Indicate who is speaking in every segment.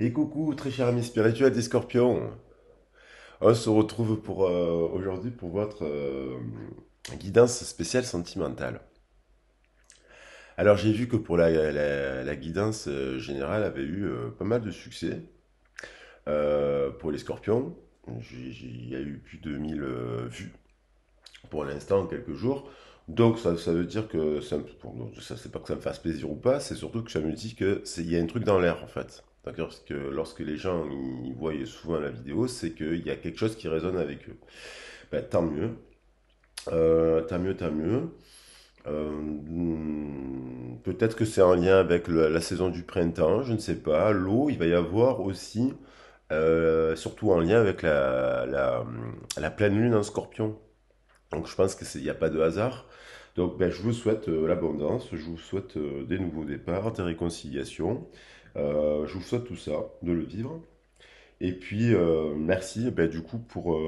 Speaker 1: Et coucou, très cher ami spirituel des scorpions. On se retrouve pour aujourd'hui pour votre guidance spéciale sentimentale. Alors j'ai vu que pour la guidance générale avait eu pas mal de succès pour les scorpions. Il y a eu plus de 1000 vues pour l'instant en quelques jours. Donc ça veut dire que ça c'est pas que ça me fasse plaisir ou pas, c'est surtout que ça me dit que il y a un truc dans l'air en fait. D'accord. Parce que lorsque les gens ils voient souvent la vidéo, c'est qu'il y a quelque chose qui résonne avec eux. Ben, tant mieux. Tant mieux, tant mieux. Peut-être que c'est en lien avec la saison du printemps, je ne sais pas. L'eau, il va y avoir aussi, surtout en lien avec la pleine lune en scorpion. Donc je pense qu'il n'y a pas de hasard. Donc ben, je vous souhaite l'abondance, je vous souhaite des nouveaux départs, des réconciliations. Je vous souhaite tout ça, de le vivre. Et puis merci ben, du coup pour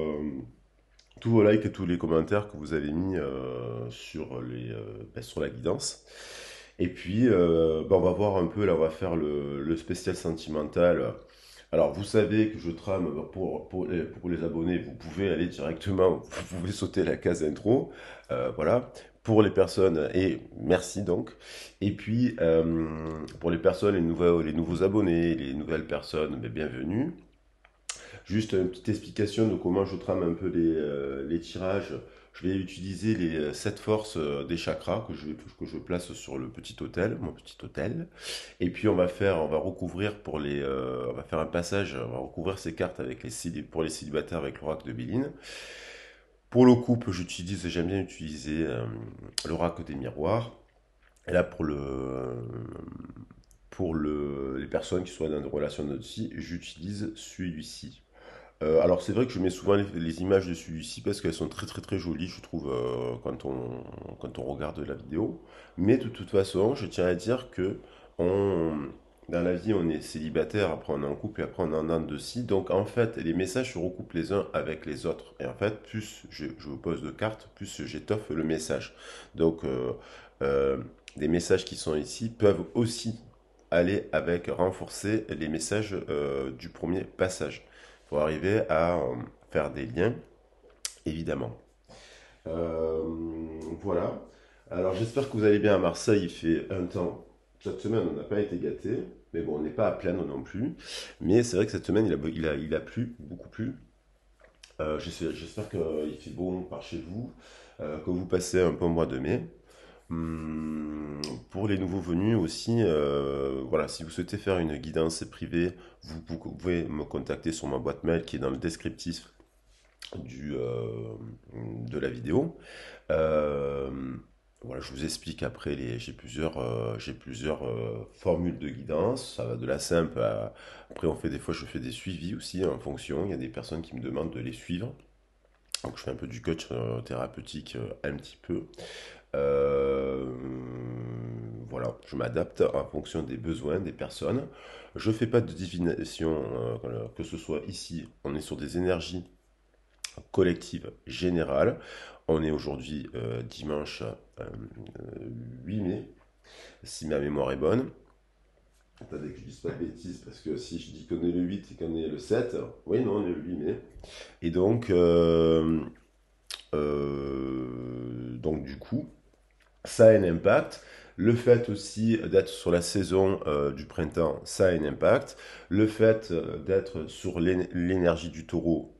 Speaker 1: tous vos likes et tous les commentaires que vous avez mis sur la guidance. Et puis ben, on va voir un peu, là on va faire le spécial sentimental. Alors, vous savez que je trame pour les abonnés, vous pouvez aller directement, vous pouvez sauter la case intro, voilà, pour les personnes, et merci donc. Et puis, pour les personnes, les nouveaux abonnés, les nouvelles personnes, ben, bienvenue. Juste une petite explication de comment je trame un peu les tirages. Je vais utiliser les 7 forces des chakras que je place sur le petit hôtel, mon petit hôtel. Et puis on va recouvrir on va faire un passage, on va recouvrir ces cartes avec pour les célibataires avec l'oracle de Béline. Pour le couple, j'aime bien utiliser l'oracle des miroirs. Et là les personnes qui sont dans une relation de vie, j'utilise celui-ci. Alors c'est vrai que je mets souvent les images de celui-ci parce qu'elles sont très très très jolies, je trouve, quand on regarde la vidéo. Mais de toute façon, je tiens à dire que on, dans la vie, on est célibataire, après on est en couple et après on est en dents de scie. Donc en fait, les messages se recoupent les uns avec les autres. Et en fait, plus je vous pose de cartes, plus j'étoffe le message. Donc euh, les messages qui sont ici peuvent aussi aller avec renforcer les messages du premier passage pour arriver à faire des liens, évidemment. Euh, voilà. Alors j'espère que vous allez bien à Marseille. Il fait un temps. Cette semaine, on n'a pas été gâté, mais bon, on n'est pas à plaindre non plus. Mais c'est vrai que cette semaine, il a plu, beaucoup plu. J'espère qu'il fait bon par chez vous, que vous passez un bon mois de mai. Pour les nouveaux venus aussi, voilà, si vous souhaitez faire une guidance privée, vous pouvez me contacter sur ma boîte mail qui est dans le descriptif du, euh, de la vidéo. Euh, voilà, je vous explique après, j'ai plusieurs formules de guidance. Ça va de la simple à... Après, des fois, je fais des suivis aussi en fonction. Il y a des personnes qui me demandent de les suivre. Donc, je fais un peu du coach thérapeutique un petit peu. Euh, voilà, je m'adapte en fonction des besoins des personnes. Je ne fais pas de divination, voilà, que ce soit ici, on est sur des énergies collective générale. On est aujourd'hui dimanche 8 mai, si ma mémoire est bonne. Attendez que je dise pas de bêtises, parce que si je dis qu'on est le 8 et qu'on est le 7, oui, non, on est le 8 mai. Et donc du coup, ça a un impact. Le fait aussi d'être sur la saison du printemps, ça a un impact. Le fait d'être sur l'énergie du taureau,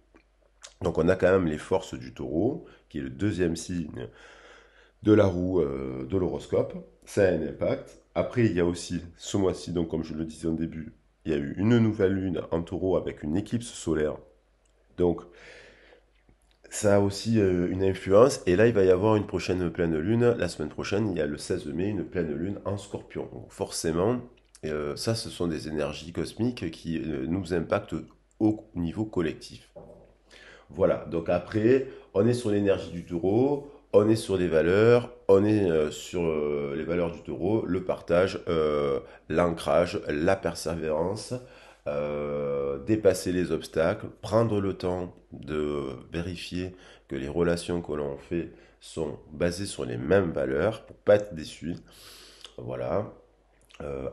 Speaker 1: donc on a quand même les forces du taureau, qui est le deuxième signe de la roue de l'horoscope. Ça a un impact. Après, il y a aussi ce mois-ci, donc comme je le disais au début, il y a eu une nouvelle lune en taureau avec une éclipse solaire. Donc ça a aussi une influence. Et là, il va y avoir une prochaine pleine lune. La semaine prochaine, il y a le 16 mai, une pleine lune en scorpion. Donc forcément, ça, ce sont des énergies cosmiques qui nous impactent au niveau collectif. Voilà, donc après, on est sur l'énergie du taureau, on est sur les valeurs, on est sur les valeurs du taureau, le partage, l'ancrage, la persévérance, dépasser les obstacles, prendre le temps de vérifier que les relations que l'on fait sont basées sur les mêmes valeurs pour pas être déçu. Voilà.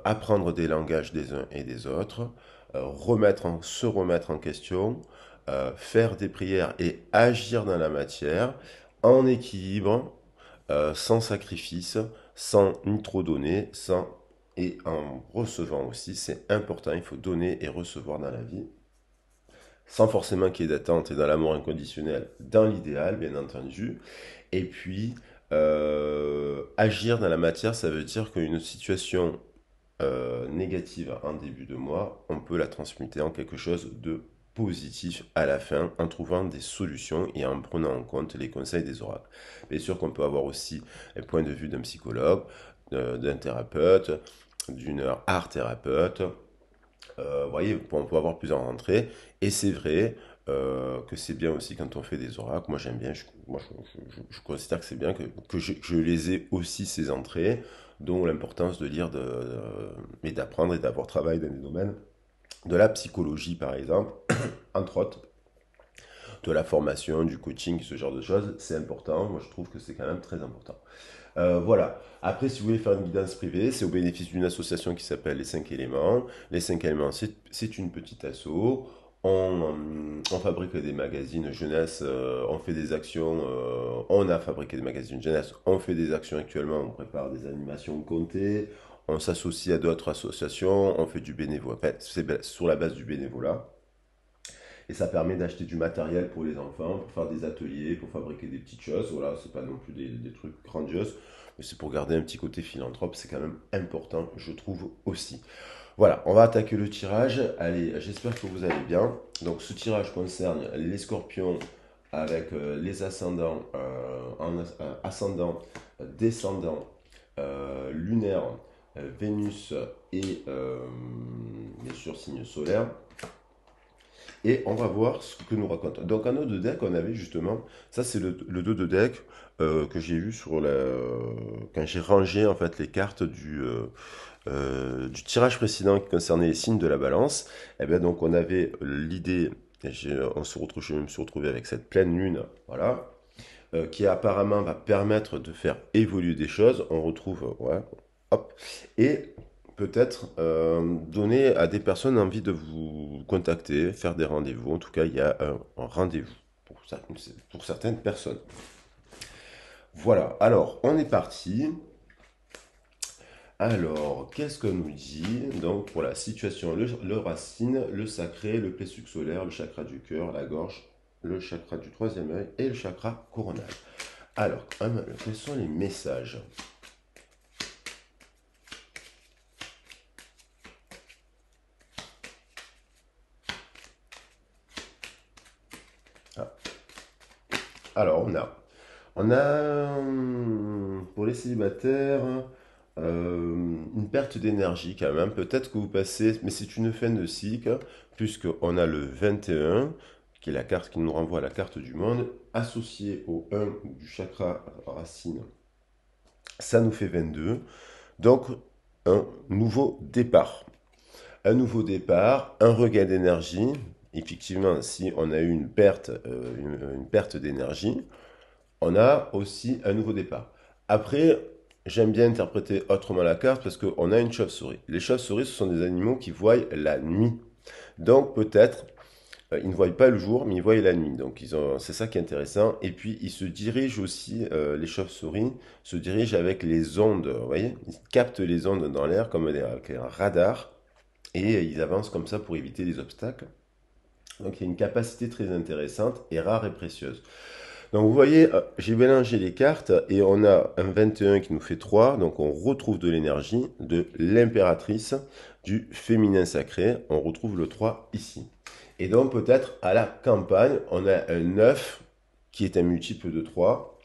Speaker 1: apprendre des langages des uns et des autres, se remettre en question, faire des prières et agir dans la matière en équilibre, sans sacrifice, sans ni trop donner, et en recevant aussi, c'est important, il faut donner et recevoir dans la vie, sans forcément qu'il y ait d'attente et dans l'amour inconditionnel, dans l'idéal, bien entendu. Et puis, agir dans la matière, ça veut dire qu'une situation négative en début de mois, on peut la transmuter en quelque chose de positif à la fin en trouvant des solutions et en prenant en compte les conseils des oracles. Bien sûr qu'on peut avoir aussi les points de vue d'un psychologue, d'un thérapeute, d'une art thérapeute. Vous voyez, on peut avoir plusieurs entrées. Et c'est vrai que c'est bien aussi quand on fait des oracles. Moi, j'aime bien, je considère que c'est bien que je les ai aussi, ces entrées, dont l'importance de lire et d'apprendre et d'avoir travaillé dans des domaines de la psychologie, par exemple, entre autres, de la formation, du coaching, ce genre de choses. C'est important. Moi, je trouve que c'est quand même très important. Voilà. Après, si vous voulez faire une guidance privée, c'est au bénéfice d'une association qui s'appelle Les 5 éléments. Les 5 éléments, c'est une petite asso. On fabrique des magazines jeunesse, on fait des actions, on a fabriqué des magazines jeunesse, on fait des actions actuellement, on prépare des animations comptées, on s'associe à d'autres associations, on fait du bénévolat. En fait, c'est sur la base du bénévolat. Et ça permet d'acheter du matériel pour les enfants, pour faire des ateliers, pour fabriquer des petites choses. Voilà, c'est pas non plus des trucs grandioses, mais c'est pour garder un petit côté philanthrope. C'est quand même important, je trouve aussi. Voilà, on va attaquer le tirage. Allez, j'espère que vous allez bien. Donc, ce tirage concerne les scorpions avec les ascendants, ascendant, descendant, lunaire, Vénus et bien sûr signe solaire. Et on va voir ce que nous raconte. Donc en eau de deck, on avait justement, ça c'est le dos de deck que j'ai eu quand j'ai rangé en fait les cartes du tirage précédent qui concernait les signes de la balance. Et bien donc on avait l'idée, je me suis retrouvé avec cette pleine lune, voilà, qui apparemment va permettre de faire évoluer des choses. On retrouve, ouais, hop, et peut-être donner à des personnes envie de vous contacter, faire des rendez-vous. En tout cas, il y a un rendez-vous pour certaines personnes. Voilà, alors on est parti. Alors, qu'est-ce que nous dit donc pour la situation, le racine, le sacré, le plexus solaire, le chakra du cœur, la gorge, le chakra du troisième œil et le chakra coronal. Alors, quels sont les messages? Ah, alors, pour les célibataires une perte d'énergie quand même. Peut-être que vous passez, mais c'est une fin de cycle, puisqu'on a le 21, qui est la carte qui nous renvoie à la carte du monde, associé au 1 du chakra racine. Ça nous fait 22. Donc, un nouveau départ. Un nouveau départ, un regain d'énergie. Effectivement, si on a eu une perte d'énergie, on a aussi un nouveau départ. Après, j'aime bien interpréter autrement la carte parce qu'on a une chauve-souris. Les chauves-souris, ce sont des animaux qui voient la nuit. Donc peut-être, ils ne voient pas le jour, mais ils voient la nuit. Donc c'est ça qui est intéressant. Et puis ils se dirigent aussi, les chauves-souris se dirigent avec les ondes. Vous voyez, ils captent les ondes dans l'air comme avec un radar et ils avancent comme ça pour éviter les obstacles. Donc il y a une capacité très intéressante et rare et précieuse. Donc vous voyez, j'ai mélangé les cartes et on a un 21 qui nous fait 3. Donc on retrouve de l'énergie de l'impératrice, du féminin sacré. On retrouve le 3 ici. Et donc peut-être à la campagne, on a un 9 qui est un multiple de 3.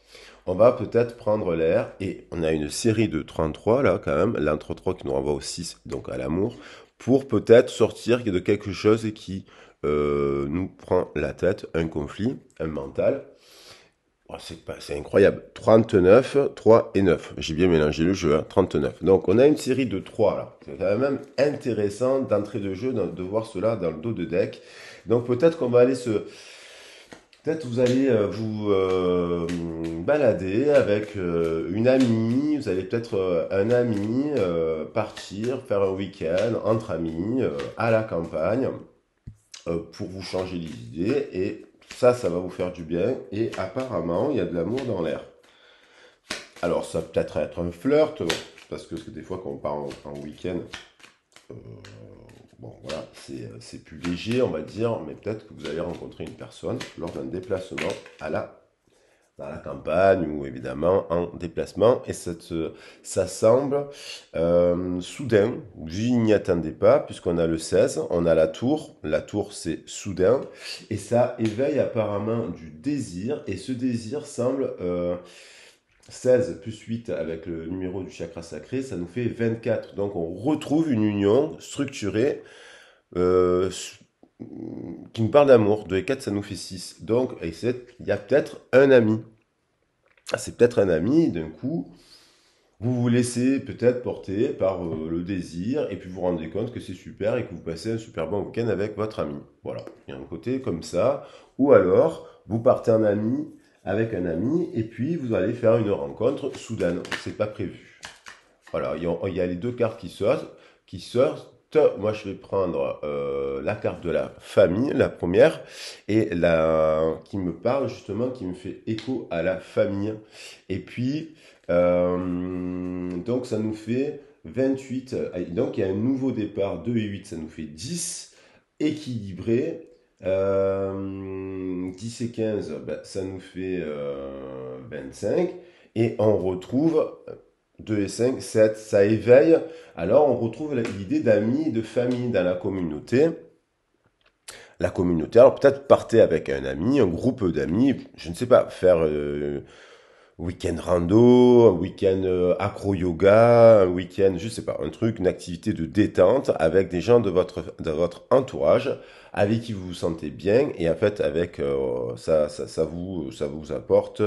Speaker 1: On va peut-être prendre l'air et on a une série de 33 là quand même, l'entre-3 qui nous renvoie au 6, donc à l'amour, pour peut-être sortir de quelque chose qui nous prend la tête, un conflit, un mental. Oh, c'est incroyable. 39, 3 et 9. J'ai bien mélangé le jeu, hein, 39. Donc, on a une série de 3 là. C'est quand même intéressant d'entrée de jeu, de voir cela dans le dos de deck. Donc, peut-être qu'on va aller Peut-être vous allez vous balader avec une amie, vous allez peut-être un ami partir faire un week-end entre amis à la campagne pour vous changer les idées et ça va vous faire du bien et apparemment il y a de l'amour dans l'air. Alors ça peut peut-être être un flirt, parce que des fois quand on part en week-end, euh, bon voilà, c'est plus léger on va dire, mais peut-être que vous allez rencontrer une personne lors d'un déplacement à dans la campagne ou évidemment en déplacement et ça semble soudain, vous n'y attendez pas puisqu'on a le 16, on a la tour c'est soudain et ça éveille apparemment du désir et ce désir semble 16 plus 8 avec le numéro du chakra sacré, ça nous fait 24. Donc on retrouve une union structurée euh, qui nous parle d'amour. 2 et 4, ça nous fait 6. Donc il y a peut-être un ami. Ah, c'est peut-être un ami, d'un coup, vous vous laissez peut-être porter par le désir et puis vous vous rendez compte que c'est super et que vous passez un super bon week-end avec votre ami. Voilà, il y a un côté comme ça. Ou alors, vous partez en ami avec un ami et puis vous allez faire une rencontre soudaine. C'est pas prévu. Voilà, il y a les deux cartes qui sortent. Moi, je vais prendre la carte de la famille, la première, et la qui me parle justement, qui me fait écho à la famille. Et puis, donc ça nous fait 28. Donc il y a un nouveau départ, 2 et 8, ça nous fait 10, équilibré. 10 et 15, ben, ça nous fait 25. Et on retrouve 2 et 5, 7, ça éveille. Alors on retrouve l'idée d'amis, de famille dans la communauté. La communauté, alors peut-être partez avec un ami, un groupe d'amis, je ne sais pas, faire week-end rando, un week-end acro-yoga, un week-end, je sais pas, un truc, une activité de détente avec des gens de votre entourage avec qui vous vous sentez bien et en fait avec ça vous apporte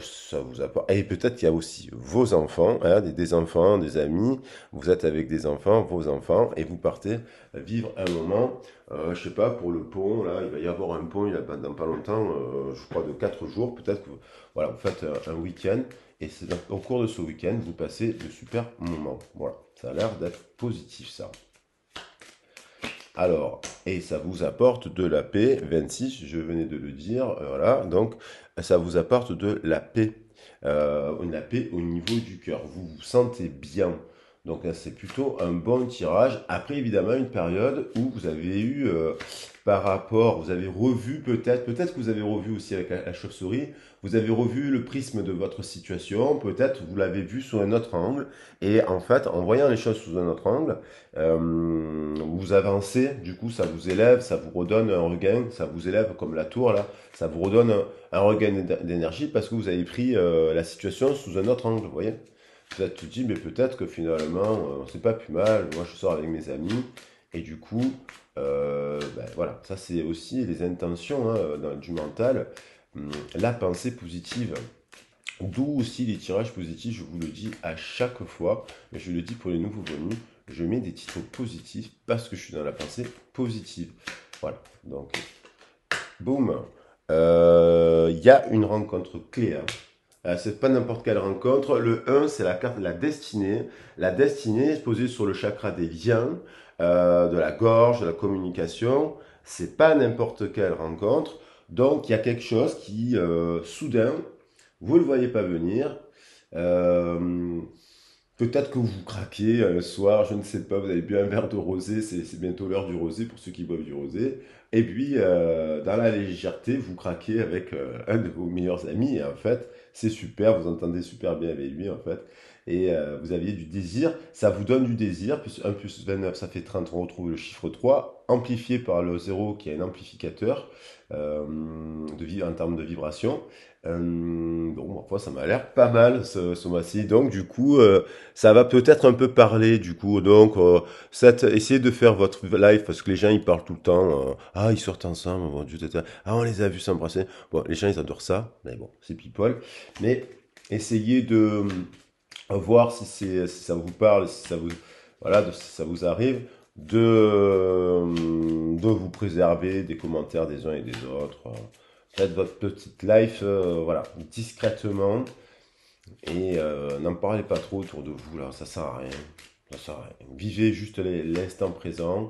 Speaker 1: ça vous apporte et peut-être qu'il y a aussi vos enfants, hein, des enfants, des amis, vous êtes avec des enfants, vos enfants et vous partez vivre un moment, je sais pas, pour le pont, là, il va y avoir un pont, il y a dans pas longtemps, je crois de 4 jours, peut-être que voilà, vous faites un week-end et c'est au cours de ce week-end, vous passez de super moments. Voilà, ça a l'air d'être positif ça. Alors, et ça vous apporte de la paix, 26, je venais de le dire, voilà, donc ça vous apporte de la paix au niveau du cœur. Vous vous sentez bien. Donc là, c'est plutôt un bon tirage. Après, évidemment, une période où vous avez eu, par rapport, vous avez revu peut-être que vous avez revu aussi avec la chauve-souris, vous avez revu le prisme de votre situation, peut-être vous l'avez vu sous un autre angle, et en fait, en voyant les choses sous un autre angle, vous avancez, du coup, ça vous élève, ça vous redonne un regain, ça vous élève comme la tour là, ça vous redonne un regain d'énergie parce que vous avez pris la situation sous un autre angle, vous voyez? Vous êtes dit, mais peut-être que finalement, c'est pas plus mal. Moi, je sors avec mes amis et du coup, ben, voilà, ça c'est aussi les intentions hein, du mental, la pensée positive. D'où aussi les tirages positifs, je vous le dis à chaque fois, mais je le dis pour les nouveaux venus, je mets des titres positifs parce que je suis dans la pensée positive. Voilà, donc, boum. Il y a une rencontre clé. Hein. C'est pas n'importe quelle rencontre. Le 1, c'est la carte de la destinée. La destinée est posée sur le chakra des liens, de la gorge, de la communication. C'est pas n'importe quelle rencontre. Donc, il y a quelque chose qui, soudain, vous ne le voyez pas venir. Euh, Peut-être que vous craquez un soir, je ne sais pas, vous avez bu un verre de rosé, c'est bientôt l'heure du rosé pour ceux qui boivent du rosé. Et puis, dans la légèreté, vous craquez avec un de vos meilleurs amis. Et en fait, c'est super, vous entendez super bien avec lui, en fait. Et vous aviez du désir, ça vous donne du désir, plus 1 plus 29, ça fait 30, on retrouve le chiffre 3 amplifié par le 0 qui est un amplificateur en termes de vibration. Bon, parfois ça m'a l'air pas mal ce mois-ci. Donc du coup, ça va peut-être un peu parler du coup. Donc essayez de faire votre live parce que les gens ils parlent tout le temps. Ah ils sortent ensemble, mon Dieu, tata. Ah on les a vus s'embrasser. Bon, les gens ils adorent ça, mais bon, c'est people. Mais essayez de voir si ça vous parle, si ça vous voilà, si ça vous arrive de vous préserver des commentaires des uns et des autres. faites votre petite life, voilà, discrètement. Et n'en parlez pas trop autour de vous, là, ça sert à rien. Ça sert à rien. Vivez juste l'instant présent,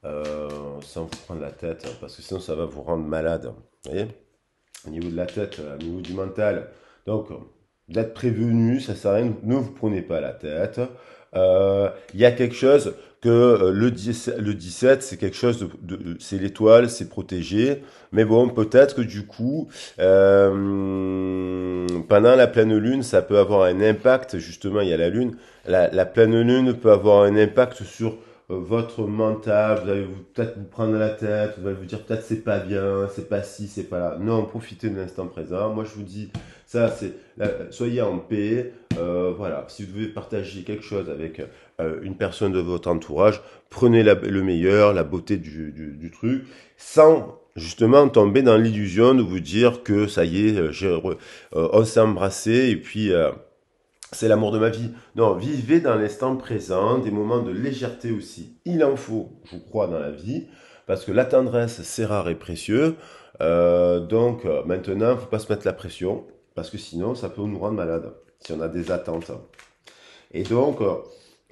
Speaker 1: sans vous prendre la tête, parce que sinon ça va vous rendre malade. Vous voyez? Au niveau de la tête, au niveau du mental. Donc, d'être prévenu, ça sert à rien, ne vous prenez pas la tête. Il y a quelque chose que le 17, c'est quelque chose c'est l'étoile, c'est protégé. Mais bon, peut-être que du coup, pendant la pleine lune, ça peut avoir un impact. Justement, il y a la lune. La pleine lune peut avoir un impact sur votre mental. Vous allez peut-être vous prendre la tête. Vous allez vous dire peut-être c'est pas bien, c'est pas ci, c'est pas là. Non, profitez de l'instant présent. Moi, je vous dis, ça, c'est soyez en paix. Voilà, si vous devez partager quelque chose avec une personne de votre entourage, prenez le meilleur, la beauté du truc, sans justement tomber dans l'illusion de vous dire que ça y est, on s'est embrassé et puis c'est l'amour de ma vie. Non, vivez dans l'instant présent, des moments de légèreté aussi. Il en faut, je crois, dans la vie, parce que la tendresse, c'est rare et précieux. Donc maintenant, il ne faut pas se mettre la pression, parce que sinon, ça peut nous rendre malade, si on a des attentes. Et donc,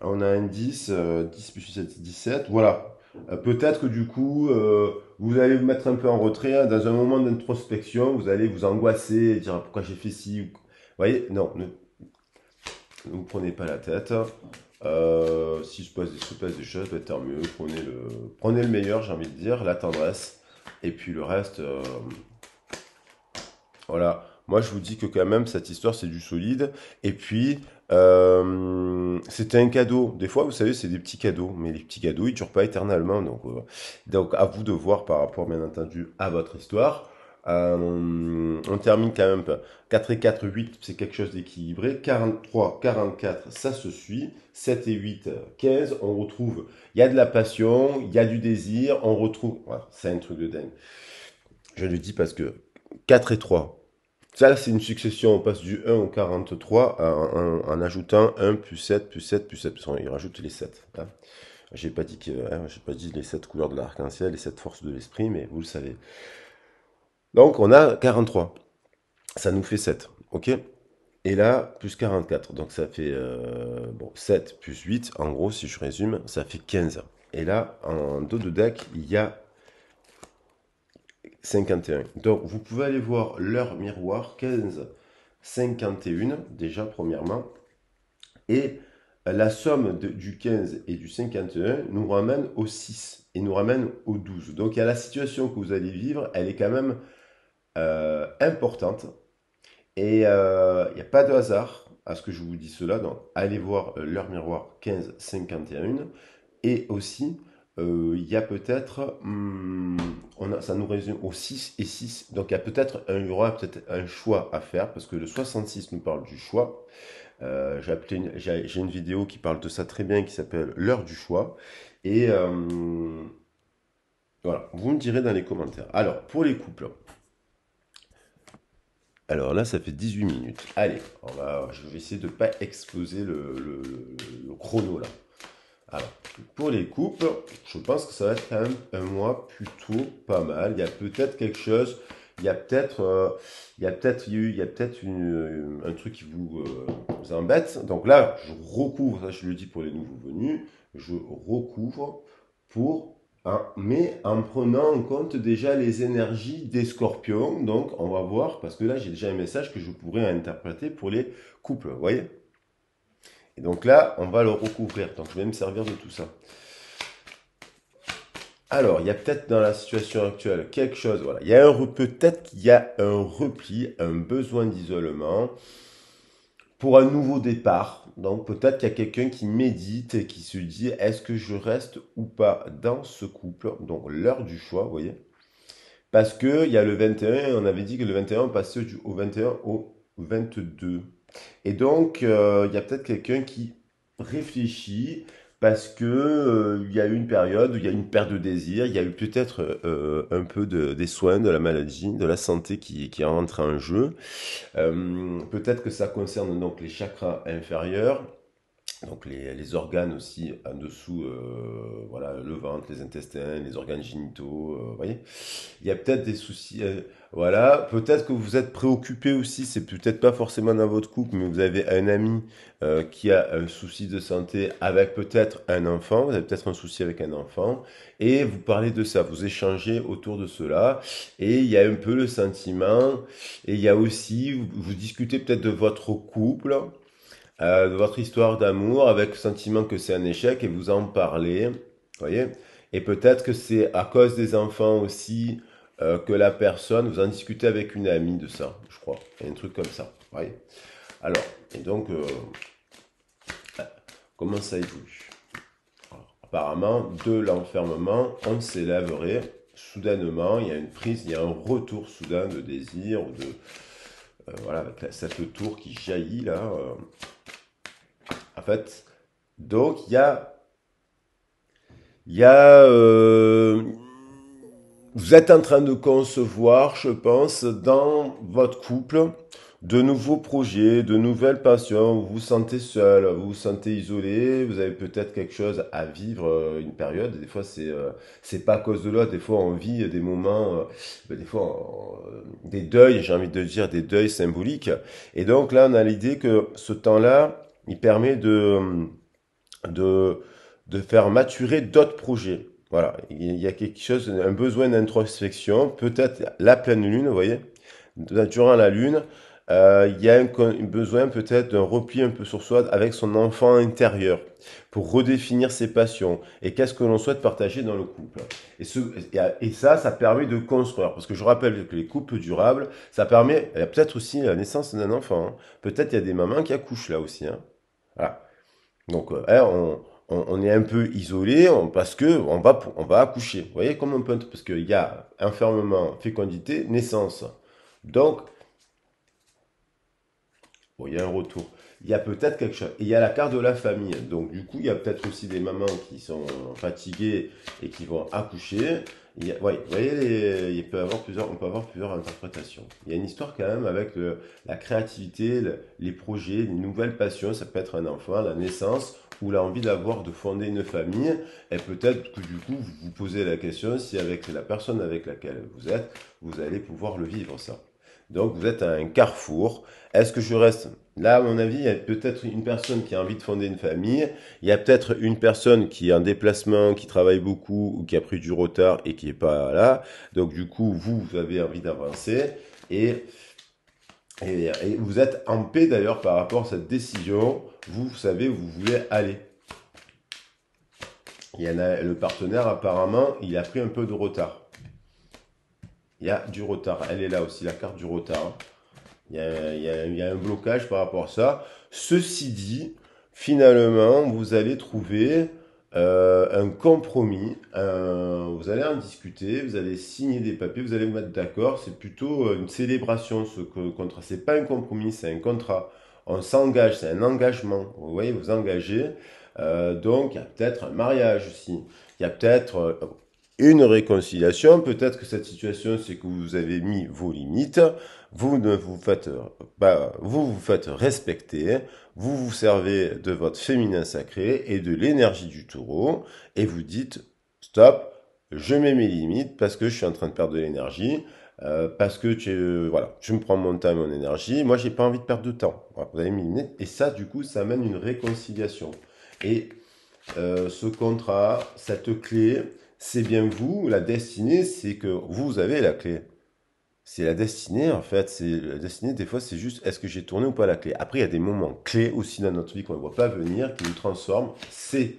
Speaker 1: on a un 10, 10 plus 7, 17. Voilà. Peut-être que du coup, vous allez vous mettre un peu en retrait, hein, dans un moment d'introspection, vous allez vous angoisser, et dire ah, pourquoi j'ai fait ci. Vous voyez, non, ne vous prenez pas la tête. Si se passe des choses, bah, tant mieux. Prenez le meilleur, j'ai envie de dire, la tendresse. Et puis le reste, voilà. Moi, je vous dis que quand même, cette histoire, c'est du solide. Et puis, c'était un cadeau. Des fois, vous savez, c'est des petits cadeaux. Mais les petits cadeaux, ils ne durent pas éternellement. Donc, à vous de voir par rapport, bien entendu, à votre histoire. On termine quand même 4 et 4, 8, c'est quelque chose d'équilibré. 43, 44, ça se suit. 7 et 8, 15, on retrouve, il y a de la passion, il y a du désir, on retrouve, voilà, c'est un truc de dingue. Je le dis parce que 4 et 3, ça c'est une succession, on passe du 1 au 43 en ajoutant 1 plus 7 plus 7 plus 7, parce qu'il rajoute les 7. Hein. J'ai pas dit les 7 couleurs de l'arc-en-ciel, les 7 forces de l'esprit, mais vous le savez. Donc on a 43. Ça nous fait 7, ok? Et là, plus 44. Donc ça fait 7 plus 8, en gros, si je résume, ça fait 15. Et là, en dos de deck, il y a 51. Donc vous pouvez aller voir l'heure miroir 15, 51, déjà premièrement. Et la somme du 15 et du 51 nous ramène au 6 et nous ramène au 12. Donc il y a la situation que vous allez vivre, elle est quand même importante. Et il n'y a pas de hasard à ce que je vous dis cela. Donc, allez voir l'heure miroir 15-51. Et aussi, il y a peut-être, ça nous résume au 6 et 6. Donc, il y aura peut-être un choix à faire parce que le 66 nous parle du choix. J'ai une vidéo qui parle de ça très bien qui s'appelle l'heure du choix. Et voilà, vous me direz dans les commentaires. Alors, pour les couples. Alors là, ça fait 18 minutes. Allez, je vais essayer de ne pas exploser le chrono là. Alors, pour les couples, je pense que ça va être quand même un mois plutôt pas mal. Il y a peut-être quelque chose, il y a peut-être un truc qui vous embête. Donc là, je recouvre, ça je le dis pour les nouveaux venus, je recouvre pour mais en prenant en compte déjà les énergies des scorpions. Donc, on va voir, parce que là, j'ai déjà un message que je pourrais interpréter pour les couples, vous voyez? Et donc là, on va le recouvrir. Donc, je vais me servir de tout ça. Alors, il y a peut-être dans la situation actuelle quelque chose, voilà. Peut-être qu'il y a un repli, un besoin d'isolement pour un nouveau départ. Donc peut-être qu'il y a quelqu'un qui médite et qui se dit est-ce que je reste ou pas dans ce couple? Donc l'heure du choix, vous voyez. Parce que il y a le 21, on avait dit que le 21 on passait au 21 au 22. Et donc il y a peut-être quelqu'un qui réfléchit parce que il y a eu une période où il y a eu une perte de désir, il y a eu peut-être un peu des soins, de la maladie, de la santé qui rentre en jeu. Peut-être que ça concerne donc les chakras inférieurs. Donc les organes aussi en dessous, voilà, le ventre, les intestins, les organes génitaux, vous voyez. Il y a peut-être des soucis, voilà. Peut-être que vous êtes préoccupé aussi, c'est peut-être pas forcément dans votre couple, mais vous avez un ami qui a un souci de santé avec peut-être un enfant, vous avez peut-être un souci avec un enfant, et vous parlez de ça, vous échangez autour de cela, et il y a un peu le sentiment, et il y a aussi, vous discutez peut-être de votre couple, de votre histoire d'amour avec le sentiment que c'est un échec et vous en parlez, vous voyez. Et peut-être que c'est à cause des enfants aussi que la personne, vous en discutez avec une amie de ça, je crois. Il y a un truc comme ça, vous voyez. Alors, et donc, comment ça évolue? Alors, apparemment, de l'enfermement, on s'élèverait soudainement, il y a une prise, il y a un retour soudain de désir, ou de, voilà, avec cette tour qui jaillit là. En fait, donc il y a, vous êtes en train de concevoir, je pense, dans votre couple, de nouveaux projets, de nouvelles passions. Vous vous sentez seul, vous vous sentez isolé, vous avez peut-être quelque chose à vivre, une période. Des fois, c'est pas à cause de l'autre. Des fois, on vit des moments, des fois, des deuils, j'ai envie de dire, des deuils symboliques. Et donc là, on a l'idée que ce temps-là, il permet de, de faire maturer d'autres projets. Voilà, il y a quelque chose, un besoin d'introspection, peut-être la pleine lune, vous voyez, durant la lune, il y a un besoin peut-être d'un repli un peu sur soi avec son enfant intérieur pour redéfinir ses passions et qu'est-ce que l'on souhaite partager dans le couple. Et ça permet de construire. Parce que je rappelle que les couples durables, ça permet, il y a peut-être aussi la naissance d'un enfant, hein. Peut-être il y a des mamans qui accouchent là aussi, hein. Voilà. Donc, hein, on est un peu isolé parce que on va accoucher. Vous voyez comment on peut, parce qu'il y a enfermement, fécondité, naissance. Donc, bon, il y a un retour. Il y a peut-être quelque chose. Et il y a la carte de la famille. Donc, du coup, il y a peut-être aussi des mamans qui sont fatiguées et qui vont accoucher. Ouais, vous voyez, on peut avoir plusieurs interprétations. Il y a une histoire quand même avec la créativité, les projets, les nouvelles passions. Ça peut être un enfant, la naissance ou l'envie d'avoir, de fonder une famille. Et peut-être que du coup, vous vous posez la question si avec la personne avec laquelle vous êtes, vous allez pouvoir le vivre, ça. Donc, vous êtes à un carrefour. Est-ce que je reste là, à mon avis, il y a peut-être une personne qui a envie de fonder une famille, il y a peut-être une personne qui est en déplacement, qui travaille beaucoup ou qui a pris du retard et qui n'est pas là. Donc du coup, vous avez envie d'avancer et, et vous êtes en paix d'ailleurs par rapport à cette décision. Vous savez où vous voulez aller. Il y en a, le partenaire, apparemment, il a pris un peu de retard. Il y a du retard. Elle est là aussi, la carte du retard. Il y a un blocage par rapport à ça. Ceci dit, finalement, vous allez trouver un compromis. Vous allez en discuter, vous allez signer des papiers, vous allez vous mettre d'accord. C'est plutôt une célébration, ce contrat. C'est pas un compromis, c'est un contrat. On s'engage, c'est un engagement. Vous voyez, vous engagez. Donc, il y a peut-être un mariage aussi. Il y a peut-être une réconciliation. Peut-être que cette situation, c'est que vous avez mis vos limites. Vous ne vous faites pas, vous vous faites respecter, vous vous servez de votre féminin sacré et de l'énergie du taureau et vous dites stop, je mets mes limites parce que je suis en train de perdre de l'énergie, parce que voilà, je me prends mon temps et mon énergie. Moi, j'ai pas envie de perdre de temps. Voilà, vous avez mis limites et ça, du coup, ça amène une réconciliation. Et ce contrat, cette clé, c'est bien vous. La destinée, c'est que vous avez la clé. C'est la destinée, en fait. C'est la destinée, des fois, c'est juste est-ce que j'ai tourné ou pas la clé. Après, il y a des moments clés aussi dans notre vie qu'on ne voit pas venir, qui nous transforment. C'est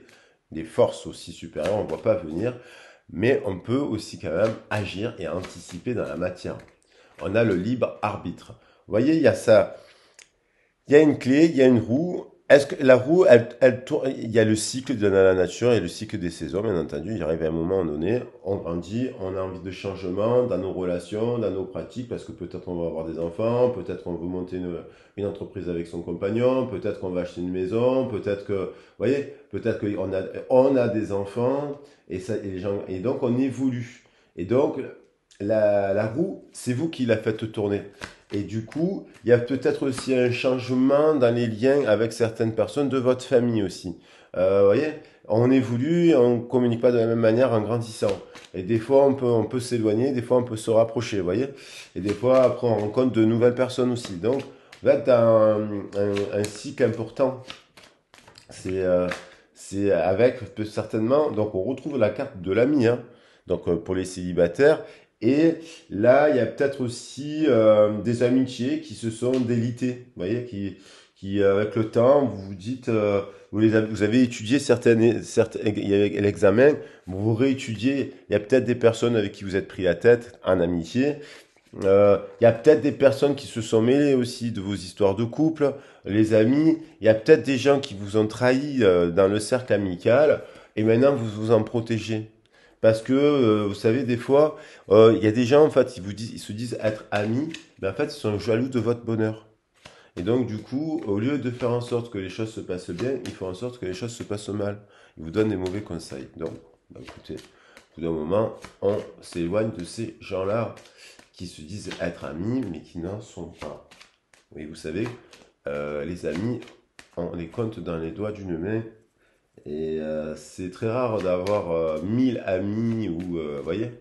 Speaker 1: des forces aussi supérieures, on ne voit pas venir. Mais on peut aussi quand même agir et anticiper dans la matière. On a le libre arbitre. Vous voyez, il y a ça. Il y a une clé, il y a une roue. Est-ce que la roue, elle tourne, il y a le cycle de la nature et le cycle des saisons, bien entendu. Il arrive à un moment donné, on grandit, on a envie de changement dans nos relations, dans nos pratiques, parce que peut-être on va avoir des enfants, peut-être qu'on veut monter une entreprise avec son compagnon, peut-être qu'on va acheter une maison, peut-être que, vous voyez, peut-être on a des enfants, et donc on évolue. Et donc, la roue, c'est vous qui la faites tourner. Et du coup, il y a peut-être aussi un changement dans les liens avec certaines personnes de votre famille aussi. Vous voyez, on évolue, on ne communique pas de la même manière en grandissant. Et des fois, on peut s'éloigner, des fois, on peut se rapprocher, vous voyez. Et des fois, après, on rencontre de nouvelles personnes aussi. Donc, vous êtes dans un cycle important. C'est avec certainement, donc on retrouve la carte de l'ami, hein, donc pour les célibataires. Et là, il y a peut-être aussi des amitiés qui se sont délitées, vous voyez, qui avec le temps, vous vous dites, vous avez étudié il y a l'examen, vous réétudiez, il y a peut-être des personnes avec qui vous êtes pris la tête en amitié, il y a peut-être des personnes qui se sont mêlées aussi de vos histoires de couple, les amis. Il y a peut-être des gens qui vous ont trahi dans le cercle amical et maintenant vous vous en protégez. Parce que vous savez, des fois, il y a des gens en fait, ils se disent être amis, mais en fait, ils sont jaloux de votre bonheur. Et donc, du coup, au lieu de faire en sorte que les choses se passent bien, ils font en sorte que les choses se passent mal. Ils vous donnent des mauvais conseils. Donc, bah, écoutez, au bout d'un moment, on s'éloigne de ces gens-là qui se disent être amis, mais qui n'en sont pas. Oui, vous savez, les amis, on les compte dans les doigts d'une main. Et c'est très rare d'avoir 1000 amis ou, vous voyez,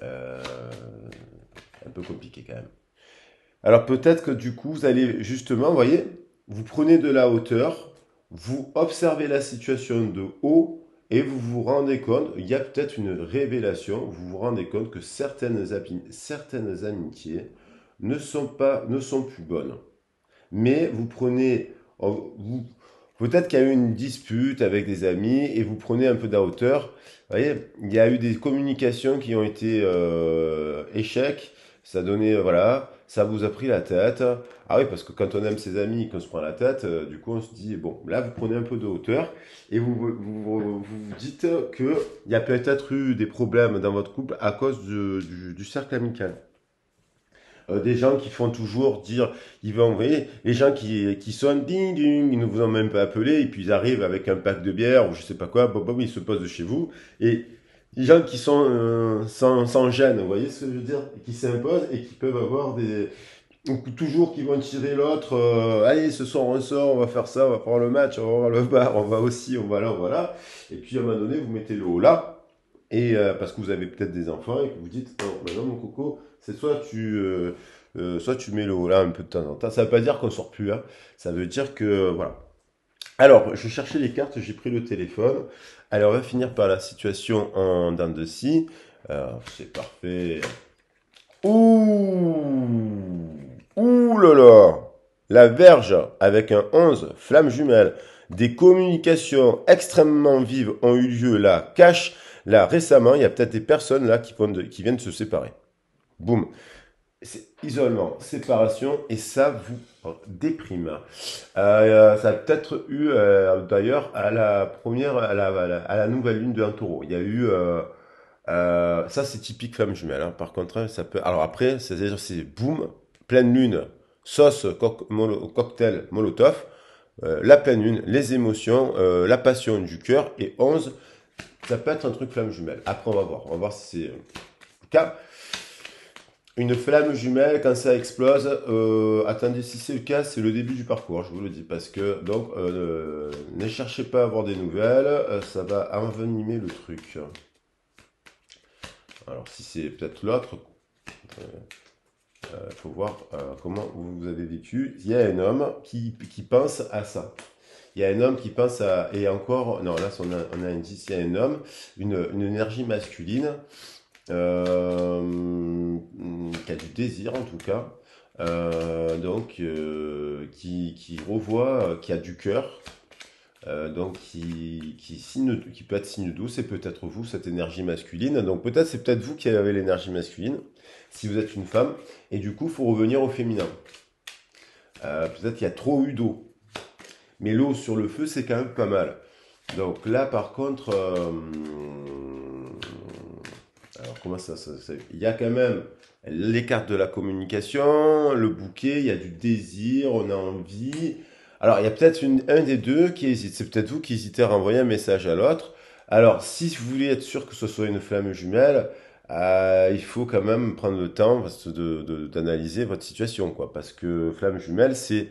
Speaker 1: euh, un peu compliqué quand même. Alors peut-être que du coup, vous allez justement, vous voyez, vous prenez de la hauteur, vous observez la situation de haut et vous vous rendez compte, il y a peut-être une révélation, vous vous rendez compte que certaines amitiés ne sont plus bonnes. Mais vous prenez, peut-être qu'il y a eu une dispute avec des amis et vous prenez un peu de la hauteur. Vous voyez, il y a eu des communications qui ont été échecs. Ça donnait, voilà, ça vous a pris la tête. Ah oui, parce que quand on aime ses amis, qu'on se prend la tête, du coup, on se dit, bon, là, vous prenez un peu de hauteur et vous dites qu'il y a peut-être eu des problèmes dans votre couple à cause du cercle amical. Des gens qui font toujours dire, ils vont envoyer, les gens qui sonnent, ding, ding, ils ne vous ont même pas appelé, et puis ils arrivent avec un pack de bière, ou je sais pas quoi, bob, bob, ils se posent de chez vous, et les gens qui sont sans gêne, vous voyez ce que je veux dire, qui s'imposent et qui peuvent avoir des, ou toujours qui vont tirer l'autre, allez, ce soir on sort, on va faire ça, on va prendre le match, on va voir le bar, on va aussi, on va là, on va là, et puis à un moment donné, vous mettez le haut là, et parce que vous avez peut-être des enfants et que vous dites, non, maintenant mon coco, c'est soit tu mets le haut là un peu de temps en temps. Ça ne veut pas dire qu'on sort plus, hein. Ça veut dire que voilà. Alors, je cherchais les cartes, j'ai pris le téléphone. Alors, on va finir par la situation en dents de scie. Alors, c'est parfait. Ouh, ouh là là. La Verge avec un 11, flamme jumelle. Des communications extrêmement vives ont eu lieu là, cache. Là, récemment, il y a peut-être des personnes là qui viennent de se séparer. Boum. C'est isolement, séparation, et ça vous déprime. Ça a peut-être eu, d'ailleurs, à la première, à la nouvelle lune de un taureau. Il y a eu, ça c'est typique flamme jumelle, hein. Par contre, hein, ça peut, alors après, c'est boum, pleine lune, sauce, cocktail, molotov, la pleine lune, les émotions, la passion du cœur, et 11, ça peut être un truc flamme jumelle. Après, on va voir si c'est le cas. Une flamme jumelle, quand ça explose, attendez, si c'est le cas, c'est le début du parcours, je vous le dis, parce que, donc, ne cherchez pas à avoir des nouvelles, ça va envenimer le truc. Alors, si c'est peut-être l'autre, il faut voir comment vous avez vécu. Il y a un homme qui pense à ça. Il y a un homme qui pense à... Et encore, non, là, on a un indice, il y a un homme, une énergie masculine, qui a du désir en tout cas, donc qui revoit, qui a du cœur, donc qui peut être signe doux, c'est peut-être vous, cette énergie masculine. Donc peut-être c'est peut-être vous qui avez l'énergie masculine, si vous êtes une femme, et du coup il faut revenir au féminin. Peut-être qu'il y a trop eu d'eau, mais l'eau sur le feu c'est quand même pas mal. Donc là par contre, alors comment il y a quand même les cartes de la communication, le bouquet, il y a du désir, on a envie. Alors, il y a peut-être un des deux qui hésite. C'est peut-être vous qui hésitez à renvoyer un message à l'autre. Alors, si vous voulez être sûr que ce soit une flamme jumelle, il faut quand même prendre le temps d'analyser votre situation, quoi. Parce que flamme jumelle, c'est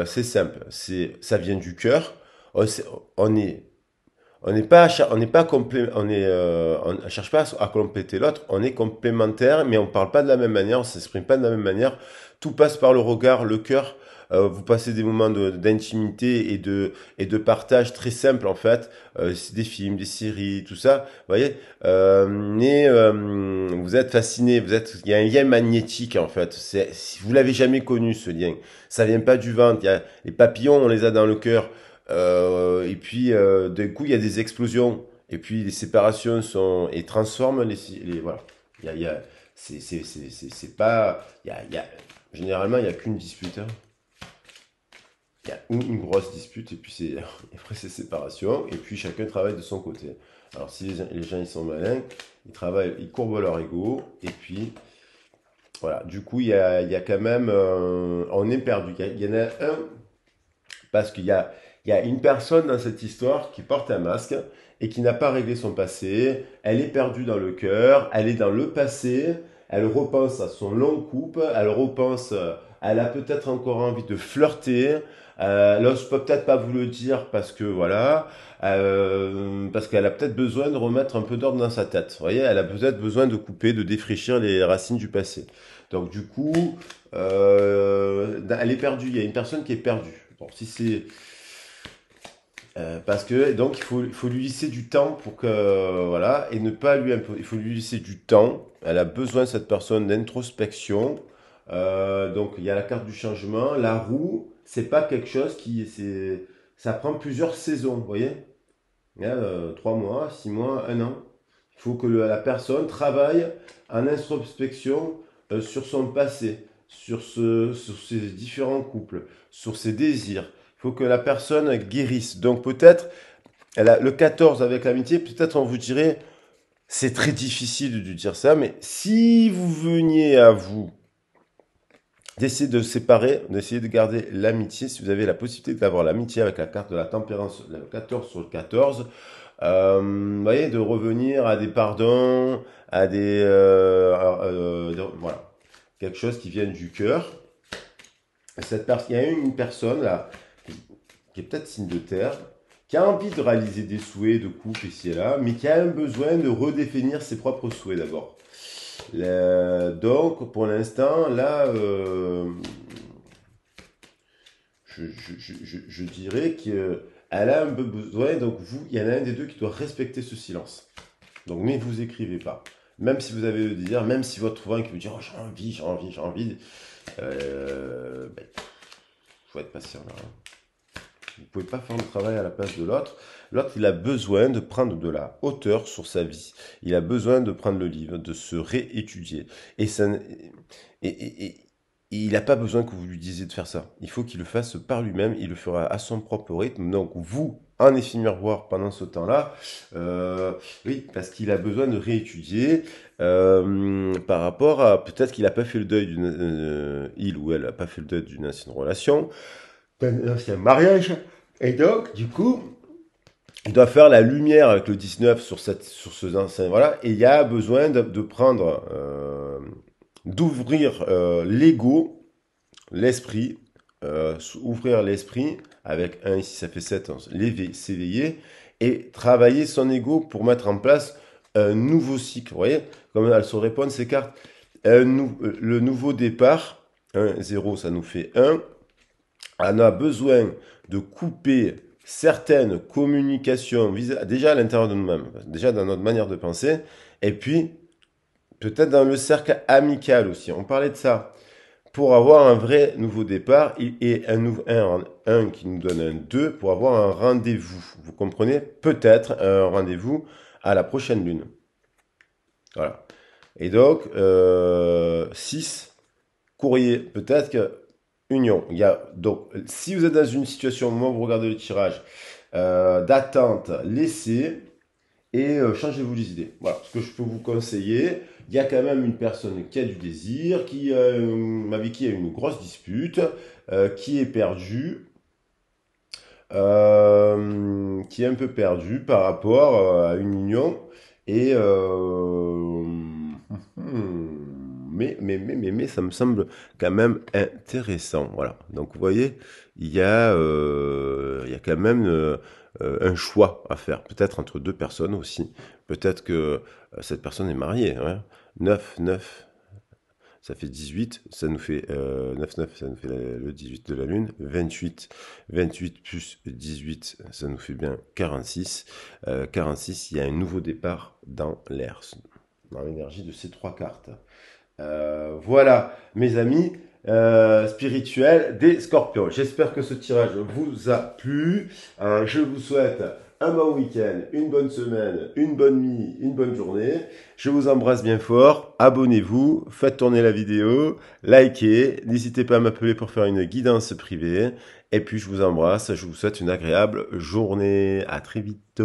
Speaker 1: simple. Ça vient du cœur. On, sait- on est, on n'est pas, on n'est pas on cherche pas à compléter l'autre. On est complémentaire, mais on parle pas de la même manière, on s'exprime pas de la même manière. Tout passe par le regard, le cœur. Vous passez des moments d'intimité et de partage très simples en fait. C'est des films, des séries, tout ça. Vous voyez. Mais vous êtes fasciné. Il y a un lien magnétique en fait. Si vous l'avez jamais connu ce lien, ça vient pas du ventre. Les papillons, on les a dans le cœur. Et puis, d'un coup, il y a des explosions. Et puis, les séparations et transforment voilà. Il y a, c'est pas, généralement, il y a qu'une dispute, hein. Il y a une grosse dispute, et puis après, c'est séparation. Et puis, chacun travaille de son côté. Alors, si les gens, ils sont malins, ils travaillent, ils courbent leur ego. Et puis, voilà. Du coup, il y a quand même, on est perdu. Il y en a un parce qu'il y a une personne dans cette histoire qui porte un masque et qui n'a pas réglé son passé. Elle est perdue dans le cœur, elle est dans le passé, elle repense à son long couple, elle a peut-être encore envie de flirter. Elle n'ose peut-être pas vous le dire parce que voilà, parce qu'elle a peut-être besoin de remettre un peu d'ordre dans sa tête. Vous voyez, elle a peut-être besoin de couper, de défrichir les racines du passé. Donc du coup, elle est perdue. Il y a une personne qui est perdue. Bon, si c'est parce que donc il faut lui laisser du temps pour que voilà et ne pas lui imposer. Il faut lui laisser du temps. Elle a besoin cette personne d'introspection. Donc il y a la carte du changement. La roue, c'est pas quelque chose ça prend plusieurs saisons. Vous voyez, il y a 3 mois, 6 mois, un an. Il faut que la personne travaille en introspection sur son passé, sur ses différents couples, sur ses désirs. Il faut que la personne guérisse. Donc peut-être, le 14 avec l'amitié, peut-être on vous dirait, c'est très difficile de dire ça, mais si vous veniez à vous d'essayer de séparer, d'essayer de garder l'amitié, si vous avez la possibilité d'avoir l'amitié avec la carte de la tempérance, le 14 sur le 14, vous voyez, de revenir à des pardons, à voilà, quelque chose qui vient du cœur. Il y a une personne là, qui est peut-être signe de terre, qui a envie de réaliser des souhaits de couple ici et là, mais qui a un besoin de redéfinir ses propres souhaits d'abord. Donc, pour l'instant, là, je dirais qu'elle a un peu besoin, donc il y en a un des deux qui doit respecter ce silence. Donc ne vous écrivez pas. Même si vous avez le désir, même si votre voix qui vous dit oh, j'ai envie, ben, faut être patient là, hein. Vous ne pouvez pas faire le travail à la place de l'autre. L'autre, il a besoin de prendre de la hauteur sur sa vie. Il a besoin de prendre le livre, de se réétudier. Et, ça, et il n'a pas besoin que vous lui disiez de faire ça. Il faut qu'il le fasse par lui-même. Il le fera à son propre rythme. Donc vous, en effet miroir pendant ce temps-là, oui, parce qu'il a besoin de réétudier par rapport à peut-être qu'il n'a pas fait le deuil il ou elle n'a pas fait le deuil d'une ancienne relation, d'un ancien mariage. Et donc, du coup, il doit faire la lumière avec le 19 sur ce ancien, voilà. Et il y a besoin de prendre, d'ouvrir l'ego, l'esprit, ouvrir l'esprit avec un ici ça fait 7 ans, s'éveiller et travailler son ego pour mettre en place un nouveau cycle. Vous voyez, comme elles se répondent ces cartes, le nouveau départ, 1, 0, ça nous fait 1. On a besoin de couper certaines communications déjà à l'intérieur de nous-mêmes, déjà dans notre manière de penser, et puis peut-être dans le cercle amical aussi. On parlait de ça. Pour avoir un vrai nouveau départ et un qui nous donne un 2 pour avoir un rendez-vous. Vous comprenez? Peut-être un rendez-vous à la prochaine lune. Voilà. Et donc, 6, courrier. Peut-être que union. Donc, si vous êtes dans une situation, au moment où vous regardez le tirage, d'attente, laissez et changez-vous les idées. Voilà ce que je peux vous conseiller. Il y a quand même une personne qui a du désir, avec qui il y a une grosse dispute, qui est perdue, qui est un peu perdue par rapport à une union. Et mais ça me semble quand même intéressant. Voilà. Donc, vous voyez, il y a quand même un choix à faire. Peut-être entre deux personnes aussi. Peut-être que cette personne est mariée. Hein. 9, 9. Ça fait 18, ça nous fait 9, 9, ça nous fait le 18 de la Lune. 28, 28 plus 18, ça nous fait bien 46. 46, il y a un nouveau départ dans l'air, dans l'énergie de ces trois cartes. Voilà, mes amis spirituels des scorpions. J'espère que ce tirage vous a plu. Je vous souhaite un bon week-end, une bonne semaine, une bonne nuit, une bonne journée. Je vous embrasse bien fort. Abonnez-vous, faites tourner la vidéo, likez. N'hésitez pas à m'appeler pour faire une guidance privée. Et puis je vous embrasse. Je vous souhaite une agréable journée. À très vite.